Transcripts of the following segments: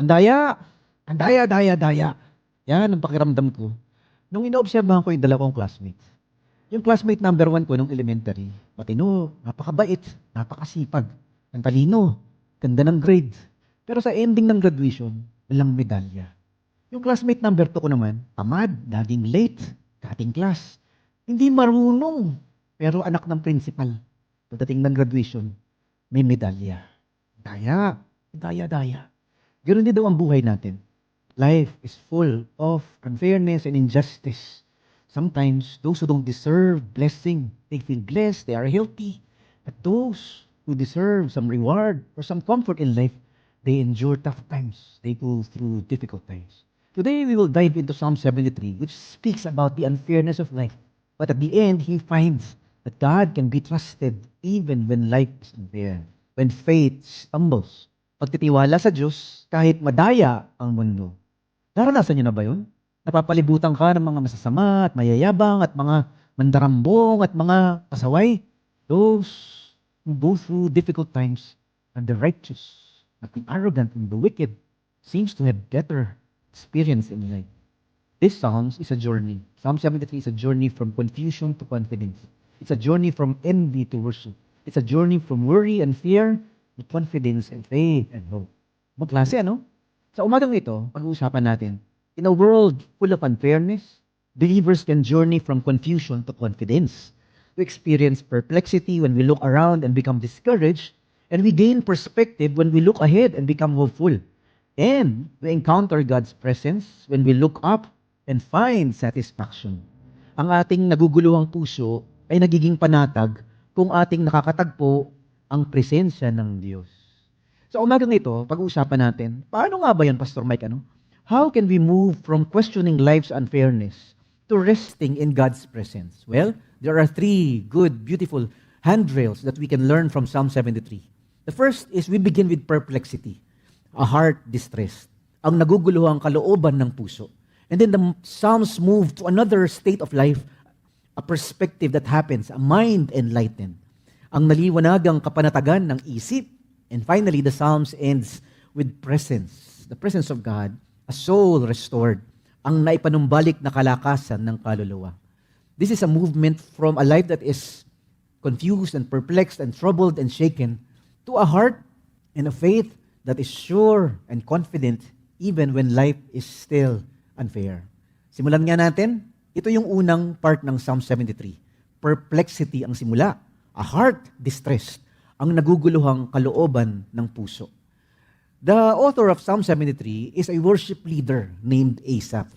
Ang daya! Ang daya, daya, daya. Yan ang pakiramdam ko. Nung inoobserbahan ko yung dalawang classmates. Yung classmate number one ko nung elementary, matino, napakabait, napakasipag, ang talino, ganda ng grades. Pero sa ending ng graduation, walang medalya. Yung classmate number two ko naman, tamad, laging late, cutting class. Hindi marunong, pero anak ng principal. Pagdating ng graduation, may medalya. Daya, daya, daya. Ganoon din daw ang buhay natin. Life is full of unfairness and injustice. Sometimes, those who don't deserve blessing, they feel blessed, they are healthy. But those who deserve some reward or some comfort in life, they endure tough times. They go through difficult times. Today, we will dive into Psalm 73, which speaks about the unfairness of life. But at the end, he finds that God can be trusted even when life is unfair, when faith stumbles. Pagtitiwala sa Diyos kahit madaya ang mundo. Naranasan niyo na ba yun? Napapalibutan ka ng mga masasama at mayayabang at mga mandarambong at mga pasaway. Those who go through difficult times and the righteous, not the arrogant and the wicked, seems to have better experience in life. This Psalms is a journey. Psalm 73 is a journey from confusion to confidence. It's a journey from envy to worship. It's a journey from worry and fear to confidence and faith and hope. Mga klase, ano? Sa umagang ito, pag-uusapan natin, in a world full of unfairness, believers can journey from confusion to confidence. We experience perplexity when we look around and become discouraged, and we gain perspective when we look ahead and become hopeful. And we encounter God's presence when we look up and find satisfaction. Ang ating naguguluhang puso ay nagiging panatag kung ating nakakatagpo ang presensya ng Diyos. Sa umagang ito, pag-uusapan natin, paano nga ba yan, Pastor Mike? How can we move from questioning life's unfairness to resting in God's presence? Well, there are three good, beautiful handrails that we can learn from Psalm 73. The first is we begin with perplexity, a heart distressed, ang naguguluhang kalooban ng puso. And then the Psalms move to another state of life, a perspective that happens, a mind enlightened, ang naliwanagang kapanatagan ng isip. And finally, the Psalms ends with presence, the presence of God, a soul restored, ang naipanumbalik na kalakasan ng kaluluwa. This is a movement from a life that is confused and perplexed and troubled and shaken to a heart and a faith that is sure and confident even when life is still unfair. Simulan nga natin. Ito yung unang part ng Psalm 73. Perplexity ang simula. A heart distressed. Ang naguguluhang kalooban ng puso. The author of Psalm 73 is a worship leader named Asaph.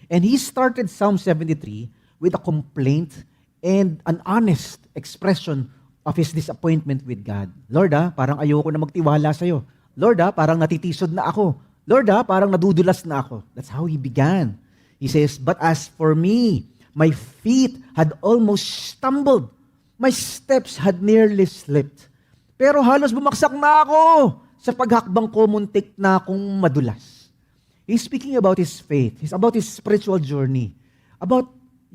And he started Psalm 73 with a complaint and an honest expression of his disappointment with God. Lord, parang ayoko na magtiwala sa'yo. Lord, parang natitisod na ako. Lord, parang nadudulas na ako. That's how he began. He says, "But as for me, my feet had almost stumbled. My steps had nearly slipped. Pero halos bumaksak na ako. Sa paghakbang ko, muntik na akong madulas." He's speaking about his faith. He's about his spiritual journey.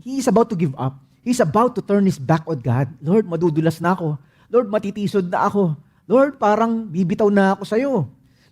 He's about to give up. He's about to turn his back on God. Lord, madudulas na ako. Lord, matitisod na ako. Lord, parang bibitaw na ako sa'yo.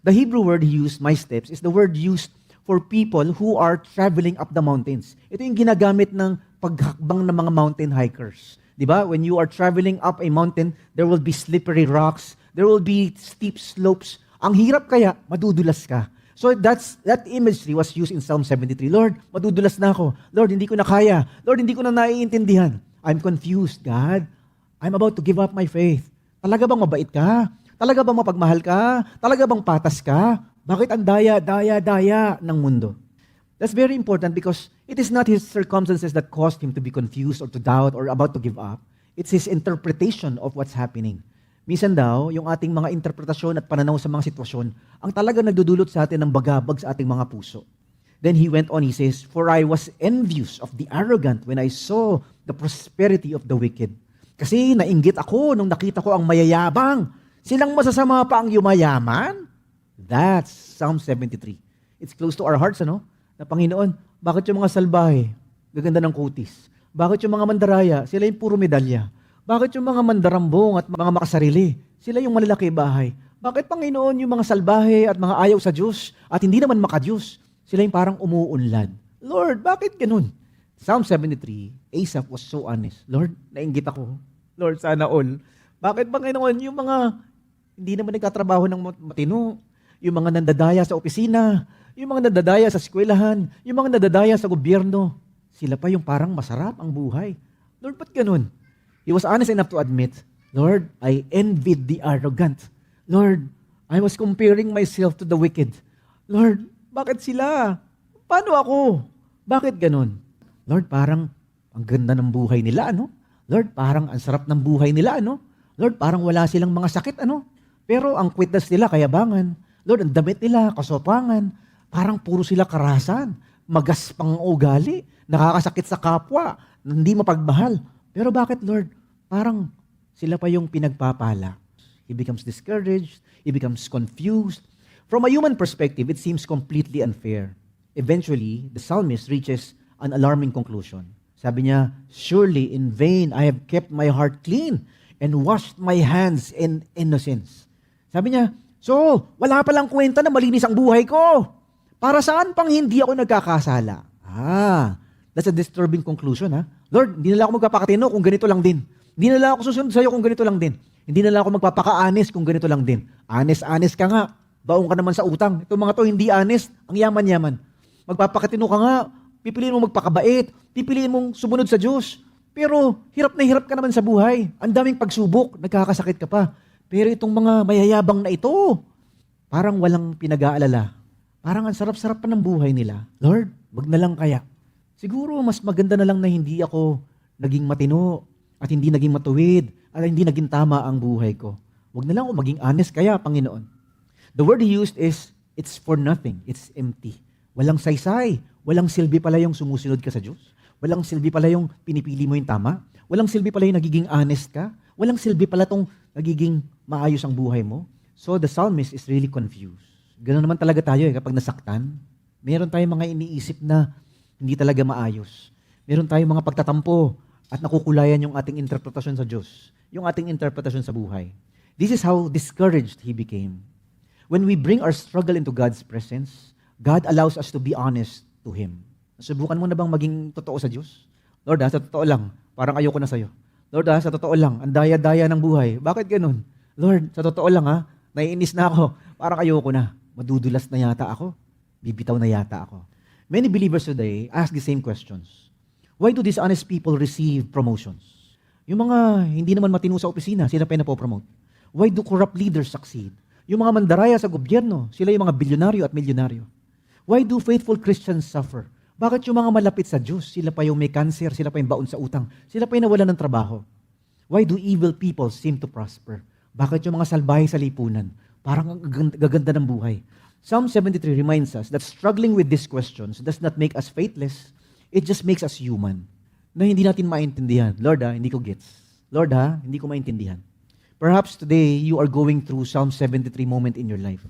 The Hebrew word he used, my steps, is the word used for people who are traveling up the mountains. Ito yung ginagamit ng paghakbang ng mga mountain hikers. Diba? When you are traveling up a mountain, there will be slippery rocks, there will be steep slopes. Ang hirap kaya, madudulas ka. So that imagery was used in Psalm 73. Lord, madudulas na ako. Lord, hindi ko na kaya. Lord, hindi ko na naiintindihan. I'm confused, God. I'm about to give up my faith. Talaga bang mabait ka? Talaga bang mapagmahal ka? Talaga bang patas ka? Bakit ang daya ng mundo? That's very important because it is not his circumstances that caused him to be confused or to doubt or about to give up. It's his interpretation of what's happening. Minsan daw, yung ating mga interpretasyon at pananaw sa mga sitwasyon, ang talaga nagdudulot sa atin ng bagabag sa ating mga puso. Then he went on, he says, "For I was envious of the arrogant when I saw the prosperity of the wicked." Kasi nainggit ako nung nakita ko ang mayayabang. Silang masasama pa ang yumayaman? That's Psalm 73. It's close to our hearts, ano? Na Panginoon, bakit yung mga salbahe, gaganda ng kutis? Bakit yung mga mandaraya, sila yung puro medalya? Bakit yung mga mandarambong at mga makasarili, sila yung malalaki bahay? Bakit, Panginoon, yung mga salbahe at mga ayaw sa Diyos at hindi naman makadiyos, sila yung parang umuunlad? Lord, bakit ganun? Psalm 73, Asaph was so honest. Lord, nainggit ako. Lord, sana all. Bakit, Panginoon, yung mga hindi naman nagtatrabaho ng matino, yung mga nandadaya sa opisina, yung mga nandadaya sa eskwelahan, yung mga nandadaya sa gobyerno, sila pa yung parang masarap ang buhay. Lord, ba't ganun? He was honest enough to admit, Lord, I envied the arrogant. Lord, I was comparing myself to the wicked. Lord, bakit sila? Paano ako? Bakit ganun? Lord, parang ang ganda ng buhay nila, ano? Lord, parang ang sarap ng buhay nila, ano? Lord, parang wala silang mga sakit, ano? Pero ang kwitdas nila, kayabangan. Lord, ang damit nila, kasopangan. Parang puro sila karahasan. Magaspang ugali. Nakakasakit sa kapwa. Hindi mapagmahal. Pero bakit, Lord? Parang sila pa yung pinagpapala. He becomes discouraged. He becomes confused. From a human perspective, it seems completely unfair. Eventually, the psalmist reaches an alarming conclusion. Sabi niya, surely in vain I have kept my heart clean and washed my hands in innocence. Sabi niya, so, wala palang kwenta na malinis ang buhay ko. Para saan pang hindi ako nagkakasala? That's a disturbing conclusion, ha? Lord, hindi na lang ako magpapakatino kung ganito lang din. Hindi na lang ako susunod sa'yo kung ganito lang din. Hindi na lang ako magpapaka-honest kung ganito lang din. Honest ka nga. Baong ka naman sa utang. Itong mga to hindi honest. Ang yaman-yaman. Magpapakatino ka nga. Pipiliin mong magpakabait. Pipiliin mong sumunod sa Diyos. Pero hirap na hirap ka naman sa buhay. Ang daming pagsubok. Nagkakasakit ka pa. Pero itong mga mayayabang na ito, parang walang pinag-aalala. Parang ang sarap-sarap pa ng buhay nila. Lord, wag na lang kaya. Siguro mas maganda na lang na hindi ako naging matino at hindi naging matuwid at hindi naging tama ang buhay ko. Wag na lang ako maging honest kaya, Panginoon. The word he used is, it's for nothing. It's empty. Walang saysay. Walang silbi pala yung sumusunod ka sa Diyos. Walang silbi pala yung pinipili mo yung tama. Walang silbi pala yung nagiging honest ka. Walang silbi pala tong nagiging maayos ang buhay mo. So the psalmist is really confused. Ganoon naman talaga tayo kapag nasaktan. Meron tayong mga iniisip na hindi talaga maayos. Meron tayong mga pagtatampo at nakukulayan yung ating interpretasyon sa Diyos. Yung ating interpretasyon sa buhay. This is how discouraged he became. When we bring our struggle into God's presence, God allows us to be honest to Him. Subukan mo na bang maging totoo sa Diyos? Lord, sa totoo lang, parang ayoko na sa'yo. Lord, sa totoo lang, ang daya-daya ng buhay. Bakit ganun? Lord, sa totoo lang, naiinis na ako. Parang ayoko na. Madudulas na yata ako. Bibitaw na yata ako. Many believers today ask the same questions. Why do dishonest people receive promotions? Yung mga hindi naman matino sa opisina, sila pa yung napopromote. Why do corrupt leaders succeed? Yung mga mandaraya sa gobyerno, sila yung mga bilyonaryo at milyonaryo. Why do faithful Christians suffer? Bakit yung mga malapit sa Diyos, sila pa yung may cancer, sila pa yung baon sa utang, sila pa yung nawalan ng trabaho? Why do evil people seem to prosper? Bakit yung mga salbahe sa lipunan, parang gaganda ng buhay? Psalm 73 reminds us that struggling with these questions does not make us faithless, it just makes us human. Na hindi natin maintindihan. Lord, hindi ko gets. Lord, hindi ko maintindihan. Perhaps today, you are going through Psalm 73 moment in your life.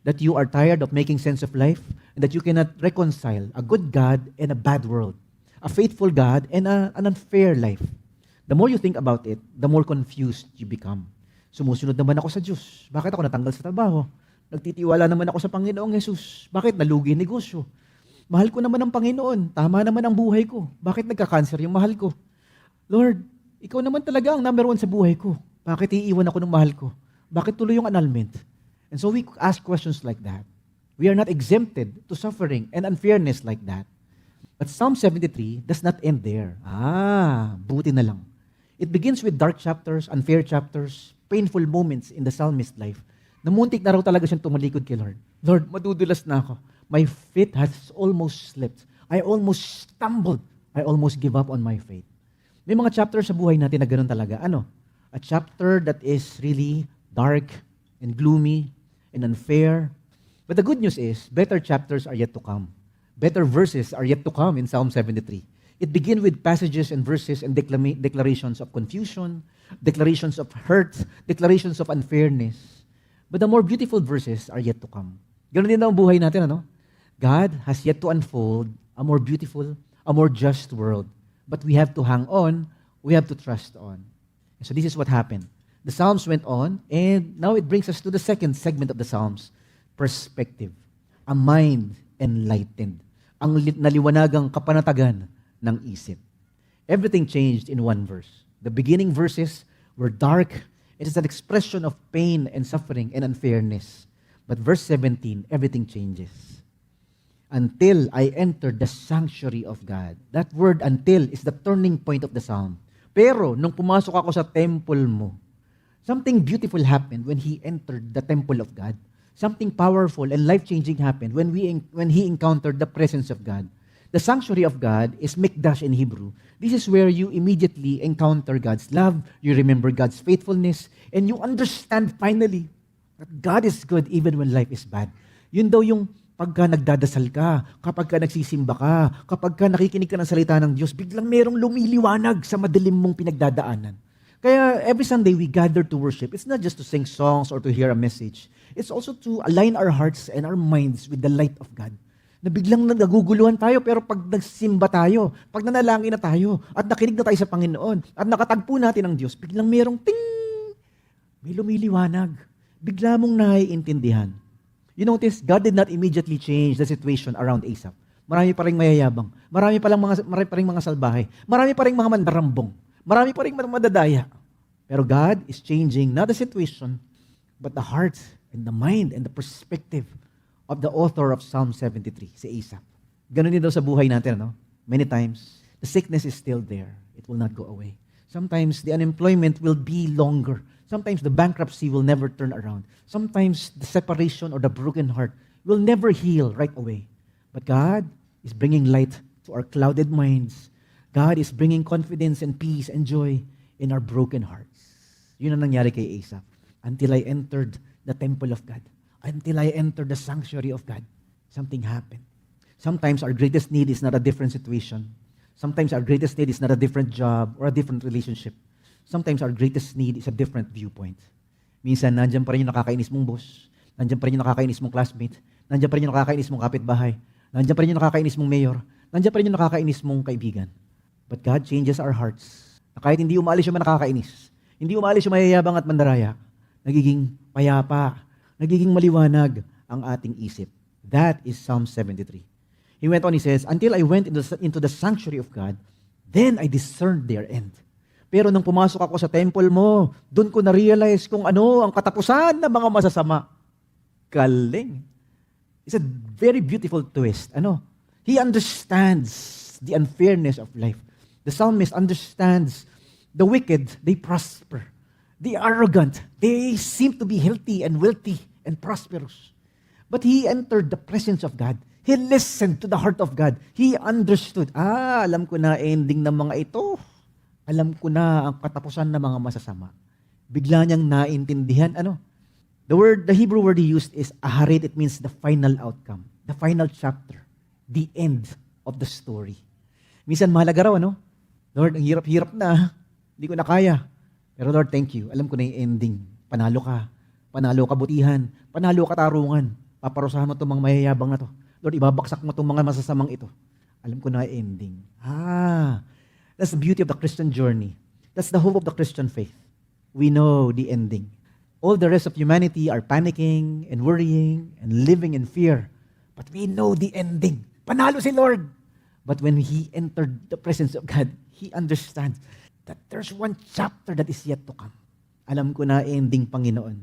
That you are tired of making sense of life, and that you cannot reconcile a good God and a bad world, a faithful God and an unfair life. The more you think about it, the more confused you become. Sumusunod naman ako sa Diyos. Bakit ako natanggal sa trabaho? Nagtitiwala naman ako sa Panginoong Jesus. Bakit nalugi ang negosyo? Mahal ko naman ang Panginoon. Tama naman ang buhay ko. Bakit nagka-cancer yung mahal ko? Lord, ikaw naman talaga ang number one sa buhay ko. Bakit iiwan ako ng mahal ko? Bakit tuloy yung annulment? And so we ask questions like that. We are not exempted to suffering and unfairness like that. But Psalm 73 does not end there. Buti na lang. It begins with dark chapters, unfair chapters, painful moments in the psalmist's life. Namuntik na raw talaga siyang tumalikod kay Lord. Lord, madudulas na ako. My faith has almost slipped. I almost stumbled. I almost give up on my faith. May mga chapters sa buhay natin na ganoon talaga. A chapter that is really dark and gloomy and unfair. But the good news is, better chapters are yet to come. Better verses are yet to come in Psalm 73. It begins with passages and verses and declarations of confusion, declarations of hurt, declarations of unfairness. But the more beautiful verses are yet to come. Ganun din ang buhay natin, God has yet to unfold a more beautiful, a more just world. But we have to hang on, we have to trust on. And so this is what happened. The Psalms went on, and now it brings us to the second segment of the Psalms, perspective. A mind enlightened. Ang naliwanagang kapanatagan ng isip. Everything changed in one verse. The beginning verses were dark. It is an expression of pain and suffering and unfairness. But verse 17, everything changes. Until I entered the sanctuary of God. That word until is the turning point of the psalm. Pero nung pumasok ako sa temple mo, something beautiful happened when he entered the temple of God. Something powerful and life-changing happened when he encountered the presence of God. The sanctuary of God is mikdash in Hebrew. This is where you immediately encounter God's love, you remember God's faithfulness, and you understand finally that God is good even when life is bad. Yun daw yung pagka nagdadasal ka, kapag ka nagsisimba ka, kapag ka nakikinig ka ng salita ng Diyos, biglang merong lumiliwanag sa madilim mong pinagdadaanan. Kaya every Sunday we gather to worship. It's not just to sing songs or to hear a message. It's also to align our hearts and our minds with the light of God. Na biglang naguguluhan tayo, pero pag nagsimba tayo, pag nanalangin na tayo, at nakinig na tayo sa Panginoon, at nakatagpo natin ang Diyos, biglang merong ting! May lumiliwanag. Bigla mong naiintindihan. You notice, God did not immediately change the situation around Asaph. Marami pa rin mayayabang. Marami pa rin mga salbahe. Marami pa rin mga mandarambong. Marami pa rin mga madadaya. Pero God is changing not the situation, but the heart and the mind and the perspective of the author of Psalm 73, si Asaph. Ganun din daw sa buhay natin, no? Many times, the sickness is still there. It will not go away. Sometimes, the unemployment will be longer. Sometimes, the bankruptcy will never turn around. Sometimes, the separation or the broken heart will never heal right away. But God is bringing light to our clouded minds. God is bringing confidence and peace and joy in our broken hearts. Yun ang nangyari kay Asaph. Until I entered the temple of God. Until I entered the sanctuary of God. Something happened. Sometimes our greatest need is not a different situation. Sometimes our greatest need is not a different job or a different relationship. Sometimes our greatest need is a different viewpoint. Minsan, nandiyan pa rin yung nakakainis mong boss. Nandiyan pa rin yung nakakainis mong classmate. Nandiyan pa rin yung nakakainis mong kapitbahay. Nandiyan pa rin yung nakakainis mong mayor. Nandiyan pa rin yung nakakainis mong kaibigan. But God changes our hearts. Na kahit hindi umaalis yung mga nakakainis, hindi umaalis yung mayayabang at mandaraya, nagiging payapa, nagiging maliwanag ang ating isip. That is Psalm 73. He went on, he says, until I went into the sanctuary of God, then I discerned their end. Pero nung pumasok ako sa temple mo, doon ko na-realize kung ano ang katapusan ng mga masasama. Galing. It's a very beautiful twist. He understands the unfairness of life. The psalmist understands the wicked, they prosper. The arrogant, they seem to be healthy and wealthy and prosperous. But he entered the presence of God. He listened to the heart of God. He understood, alam ko na ending ng mga ito. Alam ko na ang katapusan ng mga masasama. Bigla niyang naintindihan, The Hebrew word he used is aharit. It means the final outcome, the final chapter, the end of the story. Minsan mahalaga raw, Lord, ang hirap-hirap na. Hindi ko na kaya. Pero Lord, thank you. Alam ko na yung ending. Panalo ka. Panalo kabutihan. Panalo katarungan. Paparusahan mo itong mga mayayabang na to. Lord, ibabaksak mo itong mga masasamang ito. Alam ko na yung ending. That's the beauty of the Christian journey. That's the hope of the Christian faith. We know the ending. All the rest of humanity are panicking and worrying and living in fear. But we know the ending. Panalo si Lord. But when he entered the presence of God, he understands that there's one chapter that is yet to come. Alam ko na ending, Panginoon.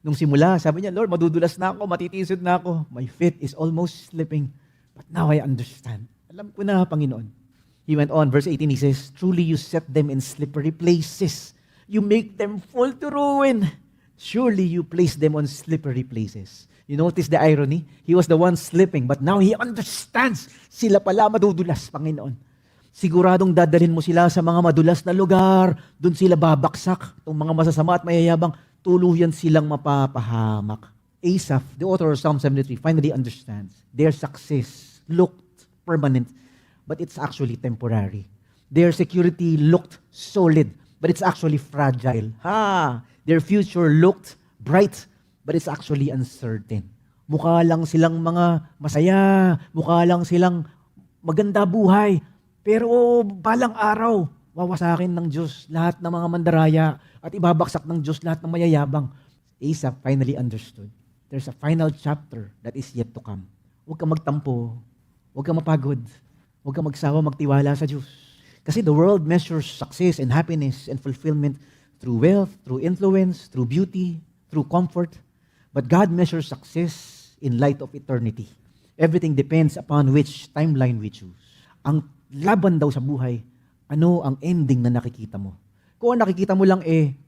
Nung simula, sabi niya, Lord, madudulas na ako, matitisod na ako. My faith is almost slipping. But now I understand. Alam ko na, Panginoon. He went on, verse 18, he says, truly you set them in slippery places. You make them fall to ruin. Surely you place them on slippery places. You notice the irony? He was the one slipping, but now he understands. Sila pala madudulas, Panginoon. Siguradong dadalhin mo sila sa mga madulas na lugar. Doon sila babaksak. Itong mga masasama at mayayabang, tuluyan silang mapapahamak. Asaph, the author of Psalm 73, finally understands. Their success looked permanent, but it's actually temporary. Their security looked solid, but it's actually fragile. Their future looked bright, but it's actually uncertain. Mukha lang silang mga masaya, mukha lang silang maganda buhay, pero balang araw, wawasakin ng Diyos lahat ng mga mandaraya at ibabaksak ng Diyos lahat ng mayayabang. Asa finally understood. There's a final chapter that is yet to come. Huwag kang magtampo. Huwag kang mapagod. Huwag kang magsawa magtiwala sa Diyos. Kasi the world measures success and happiness and fulfillment through wealth, through influence, through beauty, through comfort. But God measures success in light of eternity. Everything depends upon which timeline we choose. Ang laban daw sa buhay, ano ang ending na nakikita mo? Kung ang nakikita mo lang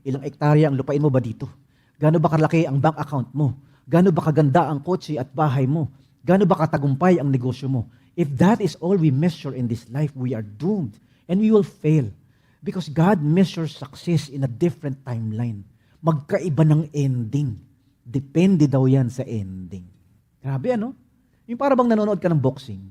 ilang ektarya ang lupain mo ba dito? Gaano ba kalaki ang bank account mo? Gaano ba kaganda ang kotse at bahay mo? Gaano ba katagumpay ang negosyo mo? If that is all we measure in this life, we are doomed and we will fail. Because God measures success in a different timeline. Magkaiba ng ending. Depende daw yan sa ending. Grabe ano? Yung para bang nanonood ka ng boxing,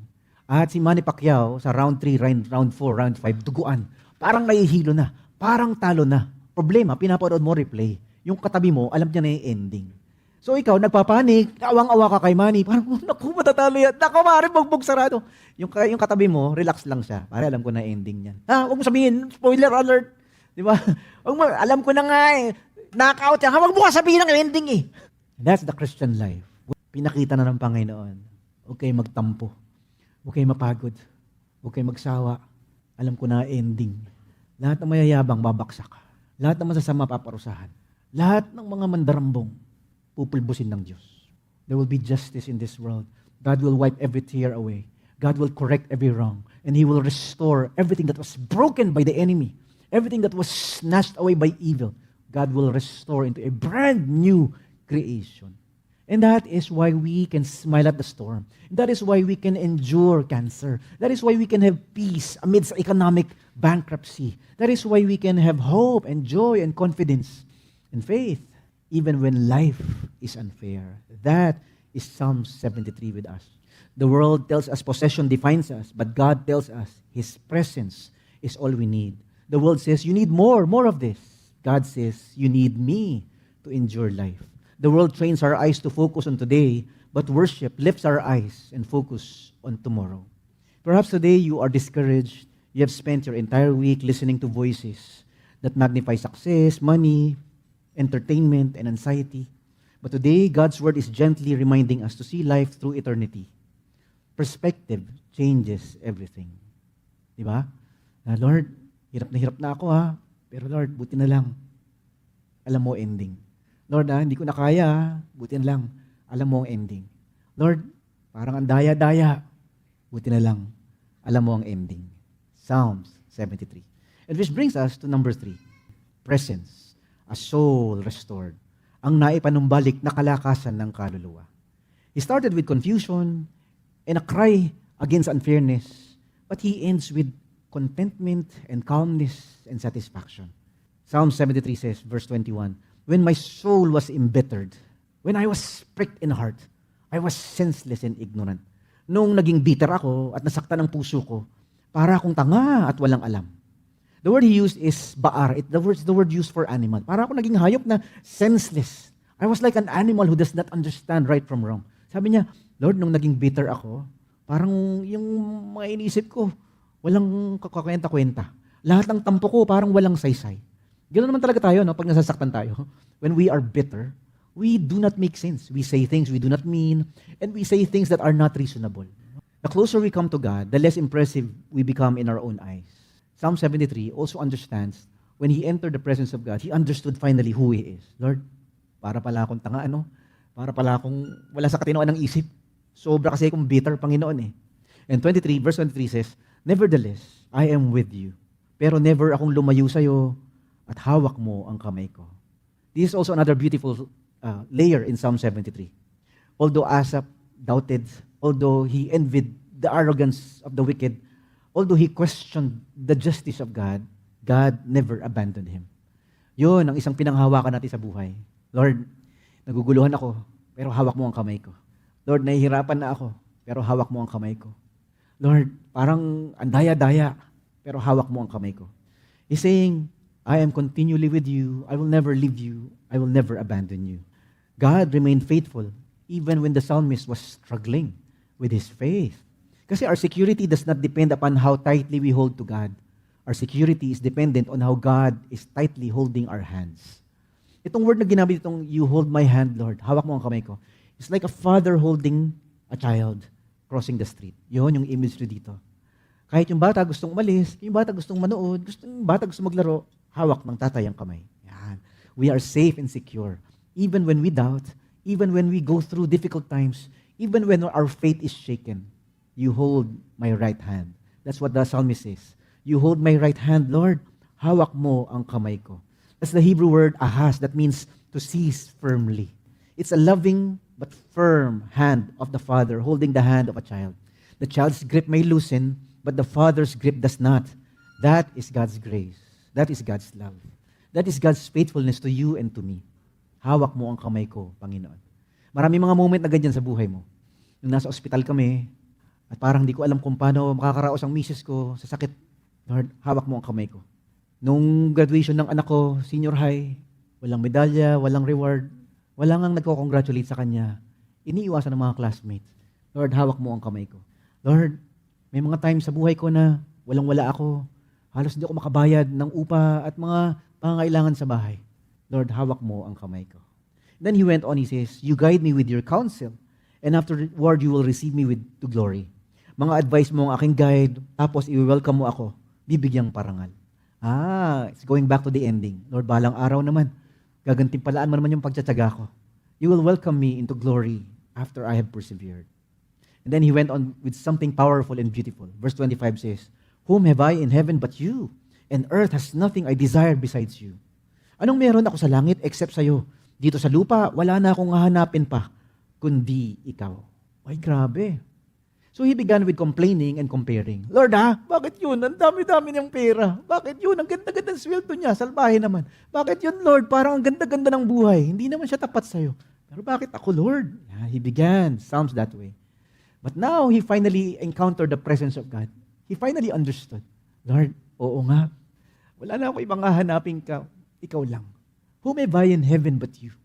at si Manny Pacquiao sa round 3, round 4, round 5, duguan. Parang nahihilo na. Parang talo na. Problema, pinapanood mo replay. Yung katabi mo, alam niya na yung ending. So ikaw, nagpapanik, awang-awa ka kay Manny. Parang, naku, matatalo yan. Naku, maaaring bugbog sarado. Yung katabi mo, relax lang siya. Pare, alam ko na ending yan. Huwag mo sabihin, spoiler alert. Di ba? Alam ko na nga knockout yan. Huwag mo ka sabihin ang ending eh. That's the Christian life. Pinakita na ng Panginoon. Huwag kayo magtampo. Huwag kayo mapagod. Huwag kayo magsawa. Alam ko na ending. Lahat ng mayayabang babaksak. Lahat ng masasama paparusahan. Lahat ng mga mandarambong pupulbusin ng Diyos. There will be justice in this world. God will wipe every tear away. God will correct every wrong. And He will restore everything that was broken by the enemy. Everything that was snatched away by evil. God will restore into a brand new creation. And that is why we can smile at the storm. That is why we can endure cancer. That is why we can have peace amidst economic bankruptcy. That is why we can have hope and joy and confidence and faith even when life is unfair. That is Psalm 73 with us. The world tells us possession defines us, but God tells us His presence is all we need. The world says, you need more of this. God says, you need me to endure life. The world trains our eyes to focus on today, but worship lifts our eyes and focus on tomorrow. Perhaps today you are discouraged. You have spent your entire week listening to voices that magnify success, money, entertainment, and anxiety. But today, God's word is gently reminding us to see life through eternity. Perspective changes everything. Diba? Lord, hirap na ako ha. Pero Lord, buti na lang. Alam mo ending. Lord, hindi ko na kaya. Buti na lang. Alam mo ang ending. Lord, parang ang daya-daya. Buti na lang. Alam mo ang ending. Psalms 73. And which brings us to number 3. Presence. A soul restored. Ang naipanumbalik na kalakasan ng kaluluwa. He started with confusion and a cry against unfairness, but he ends with contentment and calmness and satisfaction. Psalm 73 says, verse 21, when my soul was embittered, when I was pricked in heart, I was senseless and ignorant. Nung naging bitter ako at nasaktan ang puso ko, para akong tanga at walang alam. The word he used is baar. The word used for animal. Para akong naging hayop na senseless. I was like an animal who does not understand right from wrong. Sabi niya, Lord, nung naging bitter ako, parang yung mga inisip ko, walang kakwenta-kwenta. Lahat ng tampo ko parang walang saysay. Ganoon naman talaga tayo, no? Pag nasasaktan tayo. When we are bitter, we do not make sense. We say things we do not mean, and we say things that are not reasonable. The closer we come to God, the less impressive we become in our own eyes. Psalm 73 also understands, when he entered the presence of God, he understood finally who he is. Lord, para pala akong tanga, Para pala akong wala sa katinoan ng isip. Sobra kasi akong bitter, Panginoon eh. And verse 23 says, nevertheless, I am with you. Pero never akong lumayo sa'yo at hawak mo ang kamay ko. This is also another beautiful layer in Psalm 73. Although Asaph doubted, although he envied the arrogance of the wicked, although he questioned the justice of God, God never abandoned him. Yun ang isang pinanghawakan natin sa buhay. Lord, naguguluhan ako, pero hawak mo ang kamay ko. Lord, nahihirapan na ako, pero hawak mo ang kamay ko. Lord, parang andaya-daya, pero hawak mo ang kamay ko. He's saying, I am continually with you. I will never leave you. I will never abandon you. God remained faithful even when the psalmist was struggling with his faith. Kasi our security does not depend upon how tightly we hold to God. Our security is dependent on how God is tightly holding our hands. Itong word na ginamit itong, you hold my hand, Lord. Hawak mo ang kamay ko. It's like a father holding a child crossing the street. Yun yung imagery dito. Kahit yung bata gustong umalis, yung bata gustong manood, yung bata gustong maglaro, hawak ng tatay ang kamay. Yan. We are safe and secure. Even when we doubt, even when we go through difficult times, even when our faith is shaken, you hold my right hand. That's what the psalmist says. You hold my right hand, Lord. Hawak mo ang kamay ko. That's the Hebrew word ahas that means to seize firmly. It's a loving but firm hand of the father holding the hand of a child. The child's grip may loosen, but the father's grip does not. That is God's grace. That is God's love. That is God's faithfulness to you and to me. Hawak mo ang kamay ko, Panginoon. Marami mga moment na ganyan sa buhay mo. Nung nasa ospital kami, at parang hindi ko alam kung paano makakaraos ang misis ko sa sakit. Lord, hawak mo ang kamay ko. Nung graduation ng anak ko, senior high, walang medalya, walang reward, walang ang nagko-congratulate sa kanya. Iniiwasan ng mga classmates. Lord, hawak mo ang kamay ko. Lord, may mga times sa buhay ko na walang-wala ako. Halos hindi ako makabayad ng upa at mga pangangailangan sa bahay. Lord, hawak mo ang kamay ko. Then he went on, he says, you guide me with your counsel, and afterward you will receive me to glory. Mga advice mo ang aking guide, tapos i-welcome mo ako, bibigyang parangal. It's going back to the ending. Lord, balang araw naman, gagantimpalaan mo naman yung pagtsatsaga ko. You will welcome me into glory after I have persevered. And then he went on with something powerful and beautiful. Verse 25 says, whom have I in heaven but you? And earth has nothing I desire besides you. Anong meron ako sa langit except sa'yo? Dito sa lupa, wala na akong hahanapin pa, kundi ikaw. Ay, grabe. So he began with complaining and comparing. Lord bakit yun? Ang dami-dami niyang pera. Bakit yun? Ang ganda-ganda ng sweldo niya. Salbahe naman. Bakit yun, Lord? Parang ang ganda-ganda ng buhay. Hindi naman siya tapat sa'yo. Pero bakit ako, Lord? He began. Sounds that way. But now, he finally encountered the presence of God. He finally understood. Lord, oo nga. Wala na ako ibang hahanapin ka. Ikaw lang. Whom have I in heaven but you?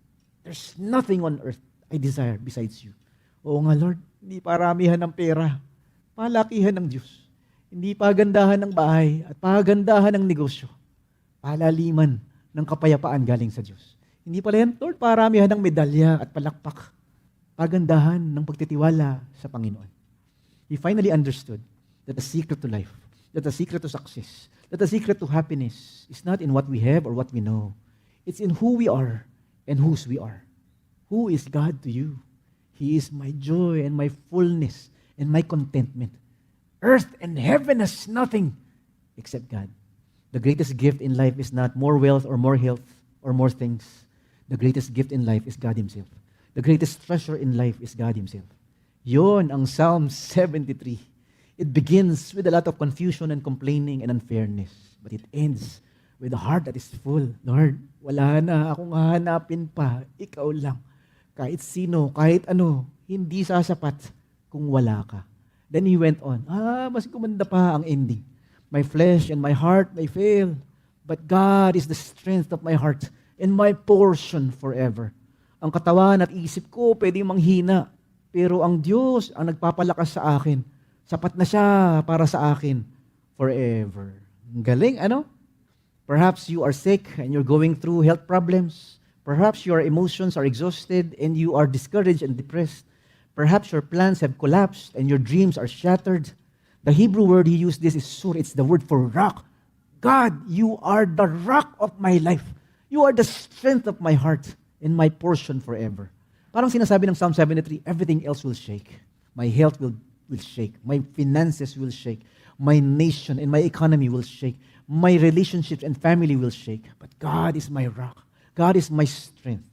There's nothing on earth I desire besides you. Oo nga, Lord. Hindi paramihan ng pera. Palakihan ng Diyos. Hindi pagandahan ng bahay at pagandahan ng negosyo. Palaliman ng kapayapaan galing sa Diyos. Hindi pala yan, Lord, paramihan ng medalya at palakpak. Pagandahan ng pagtitiwala sa Panginoon. He finally understood that the secret to life, that the secret to success, that the secret to happiness is not in what we have or what we know. It's in who we are and whose we are. Who is God to you? He is my joy and my fullness and my contentment. Earth and heaven has nothing except God. The greatest gift in life is not more wealth or more health or more things. The greatest gift in life is God Himself. The greatest treasure in life is God Himself. Yon ang Psalm 73. It begins with a lot of confusion and complaining and unfairness. But it ends with a heart that is full. Lord, wala na akong hahanapin pa. Ikaw lang. Kahit sino, kahit ano, hindi sasapat kung wala ka. Then he went on, mas gumanda pa ang ending. My flesh and my heart may fail, but God is the strength of my heart and my portion forever. Ang katawan at isip ko pwedeng manghina, pero ang Diyos ang nagpapalakas sa akin. Sapat na siya para sa akin forever. Ang galing, ano? Perhaps you are sick and you're going through health problems. Perhaps your emotions are exhausted and you are discouraged and depressed. Perhaps your plans have collapsed and your dreams are shattered. The Hebrew word he used this is sur. It's the word for rock. God, you are the rock of my life. You are the strength of my heart and my portion forever. Parang sinasabi ng Psalm 73, everything else will shake. My health will shake. My finances will shake. My nation and my economy will shake. My relationships and family will shake. But God is my rock. God is my strength.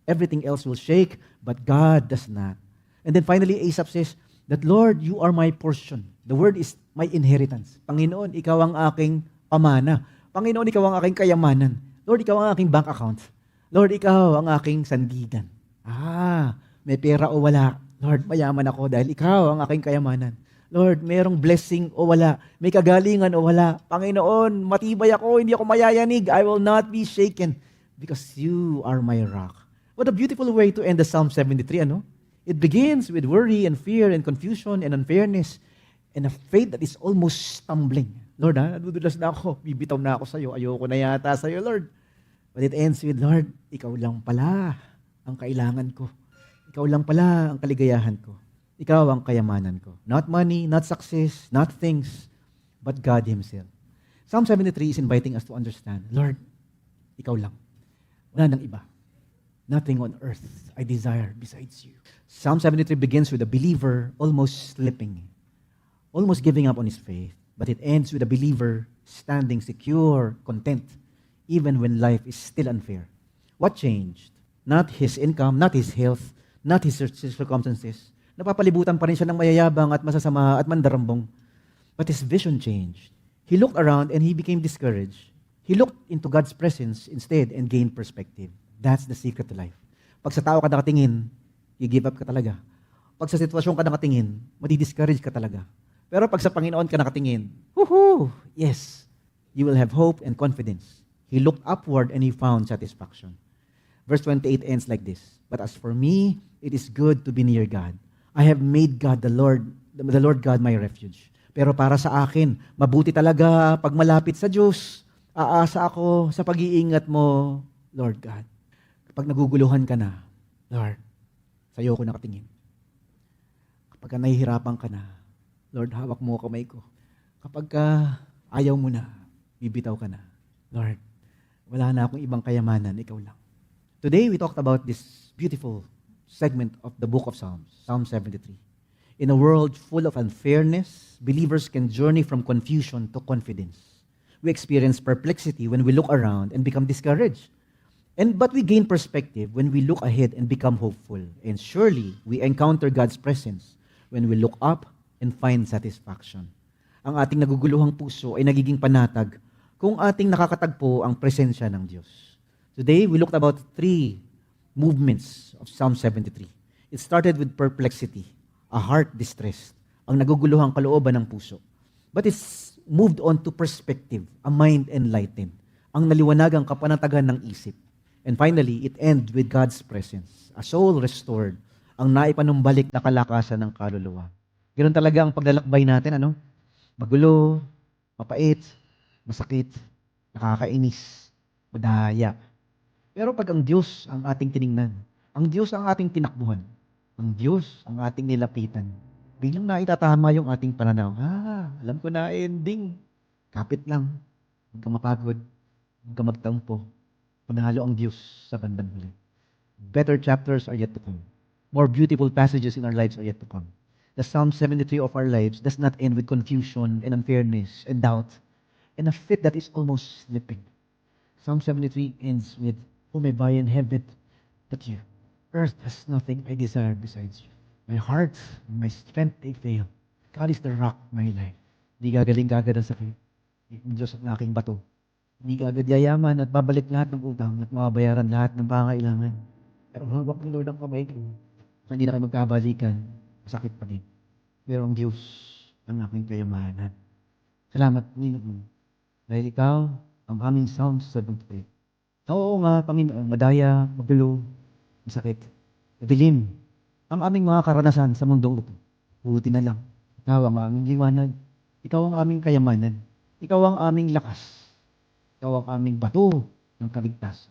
Everything else will shake, but God does not. And then finally, Asaph says, that Lord, you are my portion. The word is my inheritance. Panginoon, ikaw ang aking pamana. Panginoon, ikaw ang aking kayamanan. Lord, ikaw ang aking bank account. Lord, ikaw ang aking sandigan. May pera o wala. Lord, mayaman ako dahil ikaw ang aking kayamanan. Lord, merong blessing o wala. May kagalingan o wala. Panginoon, matibay ako, hindi ako mayayanig. I will not be shaken because you are my rock. What a beautiful way to end the Psalm 73, ano? It begins with worry and fear and confusion and unfairness and a faith that is almost stumbling. Lord, nadudulas na ako. Bibitaw na ako sa'yo. Ayoko na yata sa'yo, Lord. But it ends with, Lord, ikaw lang pala ang kailangan ko. Ikaw lang pala ang kaligayahan ko. Ikaw ang kayamanan ko. Not money, not success, not things, but God Himself. Psalm 73 is inviting us to understand, Lord, ikaw lang. Wala nang iba. Nothing on earth I desire besides you. Psalm 73 begins with a believer almost slipping, almost giving up on his faith. But it ends with a believer standing secure, content, even when life is still unfair. What changed? Not his income, not his health, not his circumstances. Napapalibutan pa rin siya ng mayayabang at masasama at mandarambong. But his vision changed. He looked around and he became discouraged. He looked into God's presence instead and gained perspective. That's the secret to life. Pag sa tao ka nakatingin, i-give up ka talaga. Pag sa sitwasyon ka nakatingin, madi-discourage ka talaga. Pero pag sa Panginoon ka nakatingin, woohoo! Yes, you will have hope and confidence. He looked upward and he found satisfaction. Verse 28 ends like this. But as for me, it is good to be near God. I have made God the Lord God my refuge. Pero para sa akin, mabuti talaga pag malapit sa Diyos. Aasa ako sa pag-iingat mo, Lord God. Kapag naguguluhan ka na, Lord, sa'yo ko nakatingin. Kapag nahihirapan ka na, Lord, hawak mo kamay ko. Kapag ayaw mo na, bibitaw ka na. Lord, wala na akong ibang kayamanan, ikaw lang. Today, we talked about this beautiful segment of the book of Psalms, Psalm 73. In a world full of unfairness, believers can journey from confusion to confidence. We experience perplexity when we look around and become discouraged. But we gain perspective when we look ahead and become hopeful. And surely, we encounter God's presence when we look up and find satisfaction. Ang ating naguguluhang puso ay nagiging panatag kung ating nakakatagpo ang presensya ng Diyos. Today, we looked about 3 movements of Psalm 73. It started with perplexity, a heart distressed, ang naguguluhang kalooban ng puso. But it's moved on to perspective, a mind enlightened, ang naliwanagang kapanatagan ng isip. And finally, it ends with God's presence, a soul restored, ang naipanumbalik na kalakasan ng kaluluwa. Ganoon talaga ang paglalakbay natin, ano? Magulo, mapait, masakit, nakakainis, madaya. Pero pag ang Diyos ang ating tiningnan, ang Diyos ang ating tinakbuhan, ang Diyos ang ating nilapitan, biglang naitatama yung ating pananaw. Alam ko na ending. Kapit lang. Huwag kang mapagod. Huwag kang magtampo. Panalo ang Diyos sa bandang huli. Better chapters are yet to come. More beautiful passages in our lives are yet to come. The Psalm 73 of our lives does not end with confusion and unfairness and doubt and a faith that is almost slipping. Psalm 73 ends with, "Who may buy in heaven but you? Earth has nothing I desire besides you. My heart and my strength they fail. God is the rock of my life." Di gagaling-gagad ang sakit. Ang Diyos ang aking bato. Hindi ka agad yayaman at babalik lahat ng utang at mababayaran lahat ng pangailangan. Pero hawak ng Lord ang kamay ko. Hindi na kayo magkabalikan. Masakit pa din. Pero ang Diyos ang aking kayamanan. Salamat, Panginoon. Dahil ikaw ang aming Psalm 73. Oo nga, Panginoon, madaya, magulo, masakit, madilim. Ang aming mga karanasan sa mundong ito. Buti na lang. Ikaw ang aming liwanag. Ikaw ang aming kayamanan. Ikaw ang aming lakas. Ikaw ang aming bato ng kaligtasan.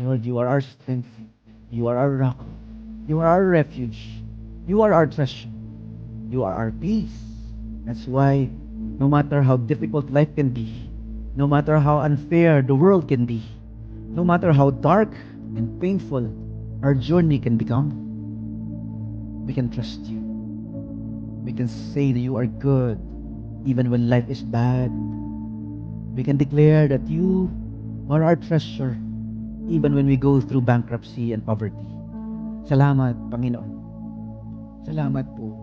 Lord, you are our strength. You are our rock. You are our refuge. You are our treasure. You are our peace. That's why, no matter how difficult life can be, no matter how unfair the world can be, no matter how dark and painful our journey can become, we can trust you. We can say that you are good even when life is bad. We can declare that you are our treasure even when we go through bankruptcy and poverty. Salamat, Panginoon. Salamat po